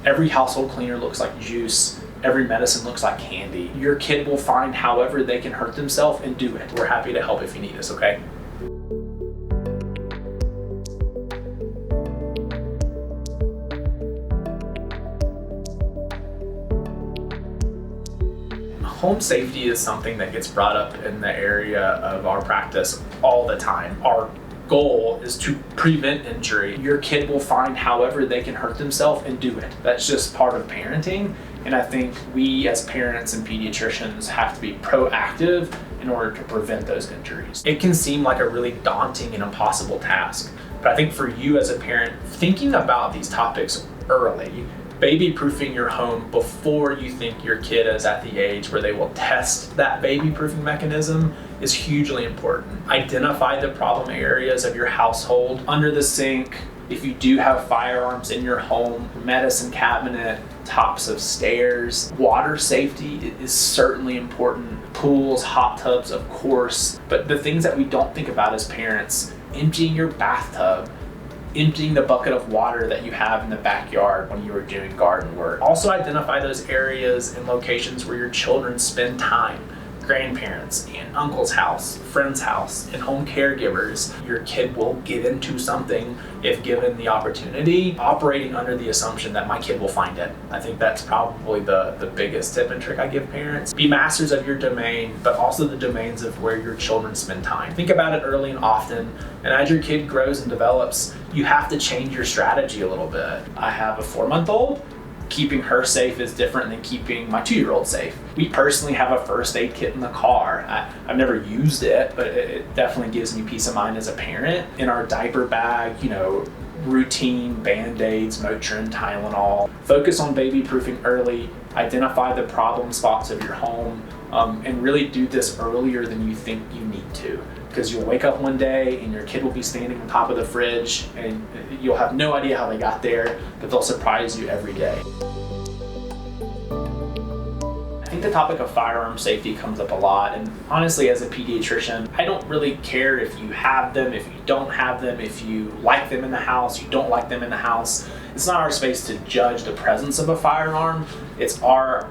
Every household cleaner looks like juice. Every medicine looks like candy. Your kid will find however they can hurt themselves and do it. We're happy to help if you need us, okay? Home safety is something that gets brought up in the area of our practice all the time. Our goal is to prevent injury. Your kid will find however they can hurt themselves and do it. That's just part of parenting. And I think we as parents and pediatricians have to be proactive in order to prevent those injuries. It can seem like a really daunting and impossible task, but I think for you as a parent, thinking about these topics early, baby-proofing your home before you think your kid is at the age where they will test that baby-proofing mechanism is hugely important. Identify the problem areas of your household. Under the sink, if you do have firearms in your home, medicine cabinet, tops of stairs. Water safety is certainly important. Pools, hot tubs, of course. But the things that we don't think about as parents, emptying your bathtub, emptying the bucket of water that you have in the backyard when you were doing garden work. Also identify those areas and locations where your children spend time. Grandparents, aunt, uncle's house, friend's house, and home caregivers. Your kid will get into something if given the opportunity, operating under the assumption that my kid will find it. I think that's probably the biggest tip and trick I give parents. Be masters of your domain, but also the domains of where your children spend time. Think about it early and often, and as your kid grows and develops, you have to change your strategy a little bit. I have a 4-month-old. Keeping her safe is different than keeping my 2-year-old safe. We personally have a first aid kit in the car. I've never used it, but it definitely gives me peace of mind as a parent. In our diaper bag, routine Band-Aids, Motrin, Tylenol. Focus on baby proofing early, identify the problem spots of your home, and really do this earlier than you think you need to. Because you'll wake up one day and your kid will be standing on top of the fridge and you'll have no idea how they got there, but they'll surprise you every day. I think the topic of firearm safety comes up a lot, and honestly as a pediatrician, I don't really care if you have them, if you don't have them, if you like them in the house, you don't like them in the house. It's not our space to judge the presence of a firearm. It's our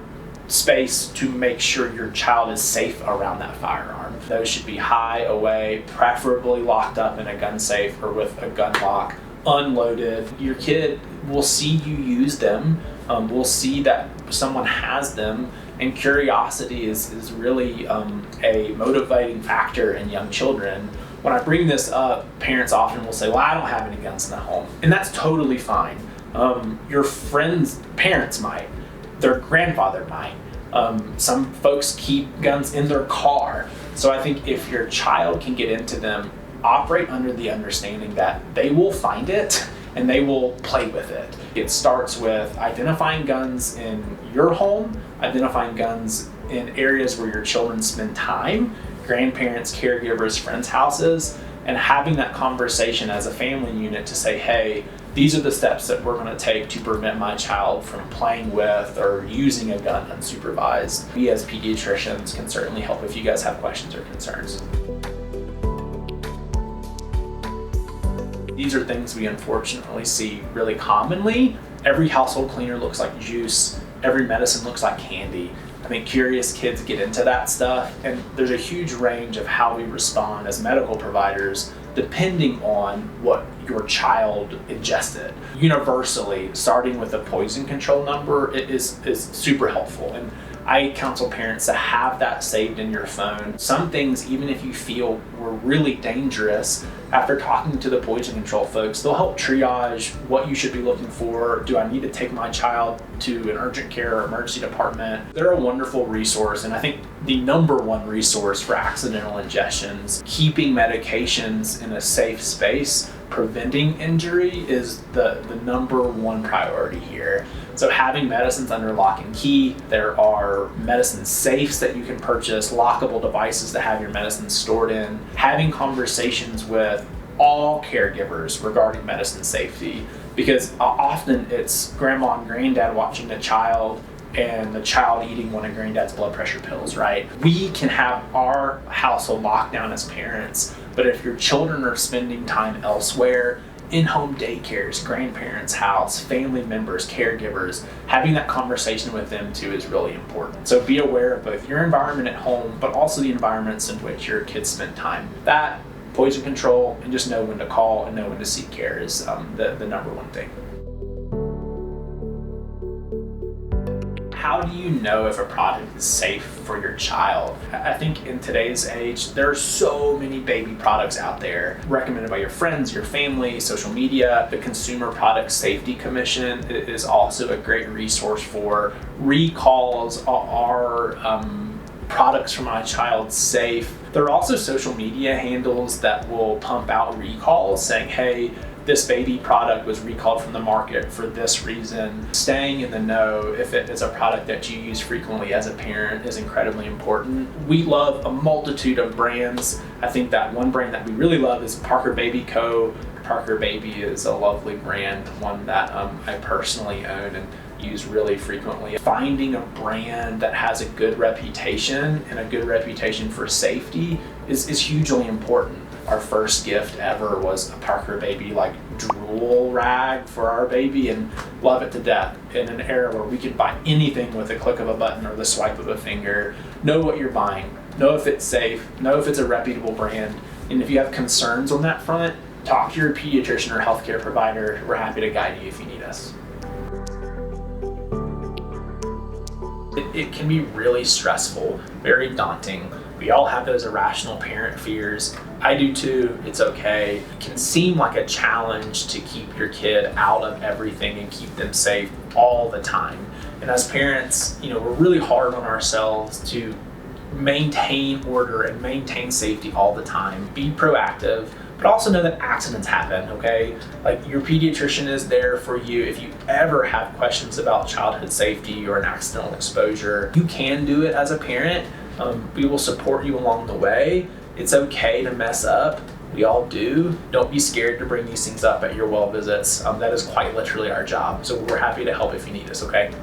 space to make sure your child is safe around that firearm. Those should be high, away, preferably locked up in a gun safe or with a gun lock, unloaded. Your kid will see you use them, will see that someone has them, and curiosity is really a motivating factor in young children. When I bring this up, parents often will say, well, I don't have any guns in the home, and that's totally fine. Your friends' parents might. Their grandfather might. Some folks keep guns in their car. So I think if your child can get into them, operate under the understanding that they will find it and they will play with it. It starts with identifying guns in your home, identifying guns in areas where your children spend time, grandparents, caregivers, friends' houses, and having that conversation as a family unit to say, hey, these are the steps that we're going to take to prevent my child from playing with or using a gun unsupervised. We as pediatricians can certainly help if you guys have questions or concerns. These are things we unfortunately see really commonly. Every household cleaner looks like juice. Every medicine looks like candy. I think curious kids get into that stuff, and there's a huge range of how we respond as medical providers depending on what your child ingested. Universally, starting with a poison control number is super helpful, and I counsel parents to have that saved in your phone. Some things, even if you feel were really dangerous, after talking to the poison control folks, they'll help triage what you should be looking for. Do I need to take my child to an urgent care or emergency department? They're a wonderful resource, and I think the number one resource for accidental ingestions. Keeping medications in a safe space, preventing injury is the number one priority here. So having medicines under lock and key, there are medicine safes that you can purchase, lockable devices to have your medicine stored in, having conversations with all caregivers regarding medicine safety, because often it's grandma and granddad watching the child and the child eating one of granddad's blood pressure pills, right? We can have our household locked down as parents, but if your children are spending time elsewhere, in-home daycares, grandparents' house, family members, caregivers, having that conversation with them too is really important. So be aware of both your environment at home, but also the environments in which your kids spend time. That, poison control, and just know when to call and know when to seek care is the number one thing. How do you know if a product is safe for your child? I think in today's age, there are so many baby products out there recommended by your friends, your family, social media. The Consumer Product Safety Commission is also a great resource for recalls. Are products for my child safe? There are also social media handles that will pump out recalls saying, hey, this baby product was recalled from the market for this reason. Staying in the know if it is a product that you use frequently as a parent is incredibly important. We love a multitude of brands. I think that one brand that we really love is Parker Baby Co. Parker Baby is a lovely brand, one that I personally own and use really frequently. Finding a brand that has a good reputation and a good reputation for safety is hugely important. Our first gift ever was a Parker Baby drool rag for our baby, and love it to death. In an era where we could buy anything with a click of a button or the swipe of a finger, know what you're buying, know if it's safe, know if it's a reputable brand, and if you have concerns on that front, talk to your pediatrician or healthcare provider. We're happy to guide you if you need us. It can be really stressful, very daunting. We all have those irrational parent fears. I do too, it's okay. It can seem like a challenge to keep your kid out of everything and keep them safe all the time. And as parents, we're really hard on ourselves to maintain order and maintain safety all the time. Be proactive, but also know that accidents happen, okay? Your pediatrician is there for you if you ever have questions about childhood safety or an accidental exposure. You can do it as a parent. We will support you along the way. It's okay to mess up. We all do. Don't be scared to bring these things up at your well visits. That is quite literally our job. So we're happy to help if you need us, okay?